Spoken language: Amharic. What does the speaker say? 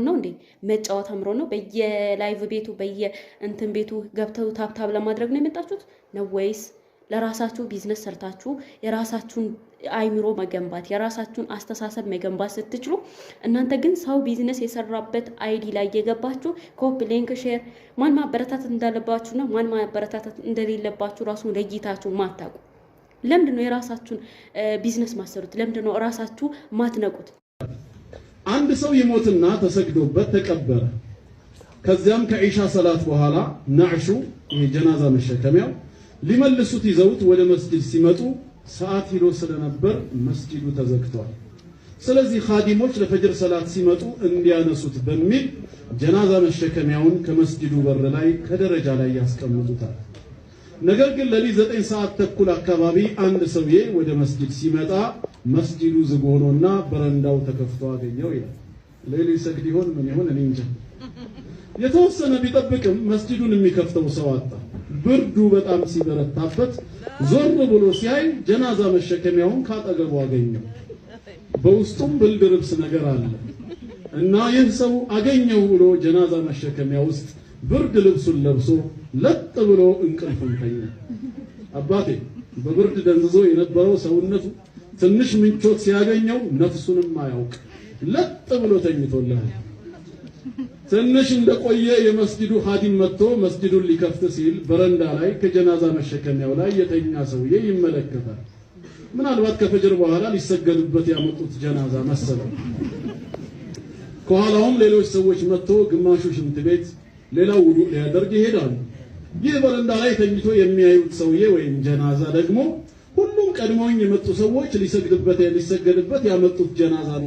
ነው እንዴ መጫወት አምሮ ነው በየላይቭ ቤቱ በየእንትን ቤቱ ገብተው ታብታብ ለማድረግ ነው የመጣችሁት ነው ወይስ ለራሳችሁ ቢዝነስ ሰርታችሁ የራሳችሁን አይምሮ መገንባት የራሳችሁን አስተሳሰብ መገንባት ስትችሉ እናንተ ግን ሰው ቢዝነስ የሰራበት አይዲ ላይ የገባችሁ ኮፒ ሊንክ ሼር ማን ማበረታታት እንዳለባችሁና ማን ማበረታታት እንደሌለባችሁ ራሱን ለይታችሁ ማታቁ ለምንድን ነው የራሳችሁን ቢዝነስ ማሰሩት ለምንድን ነው ራሳችሁ ማትነቁት አንድ ሰው ይሞትና ተሰግዶበት ተቀበረ ከዚያም ከኢሻ ሰላት በኋላ ናዕሹ የጀናዛ መሸከሚያው ሊመልሱት ይዘውት ወደ መስጂድ ሲመጡ ሰዓት ሂዶ ስለነበር መስጂዱ ተዘግቷል ስለዚህ ኻዲሞች ለፈጅር ሰላት ሲመጡ እንዲያነሱት በሚል ጀናዛ መሸከሚያውን ከመስጂዱ በር ላይ ከደረጃ ላይ ያስቀምጡታል ነገር ግን ለሊት 9 ሰዓት ተኩል አካባቢ አንድ ሰውዬ ወደ መስጂድ ሲመጣ መስጂዱ ዝግ ሆኖና በረንዳው ተከፍቶ አገኘው ይላል ሌሊት ሰግድ ይሆን ምን ይሆን እኔ እንጃ የተወሰነ ቢጠብቅም መስጂዱን የሚከፍተው ሰው አጣ ብርዱ በጣም ሲበረታበት ዞር ብሎ ሲያይ ጀናዛ መሸከሚያውን ካጠገቡ አገኘው በውስጡም ብልድ ልብስ ነገር አለ እና ይህ ሰው አገኘው ብሎ ጀናዛ መሸከሚያ ውስጥ ብርድ ልብሱን ለብሶ ለጥ ብሎ እንቅልፉን ተኛ አባቴ በብርድ ደንዝዞ የነበረው ሰውነቱ ትንሽ ምንቾት ሲያገኘው ነፍሱንም አያውቅ ለጥ ብሎ ተኝቶልሃል ትንሽ እንደቆየ የመስጂዱ ኻዲም መጥቶ መስጂዱን ሊከፍት ሲል በረንዳ ላይ ከጀናዛ መሸከሚያው ላይ የተኛ ሰውዬ ይመለከታል ምናልባት ከፈጅር በኋላ ሊሰገድበት ያመጡት ጀናዛ መሰለው ከኋላውም ሌሎች ሰዎች መጥቶ ግማሹ ሽንት ቤት ሌላው ውዱእ ሊያደርግ ይሄዳሉ ይህ በረንዳ ላይ ተኝቶ የሚያዩት ሰውዬ ወይም ጀናዛ ደግሞ ሁሉም ቀድሞኝ የመጡ ሰዎች ሊሰገድበት ያመጡት ጀናዛ ነው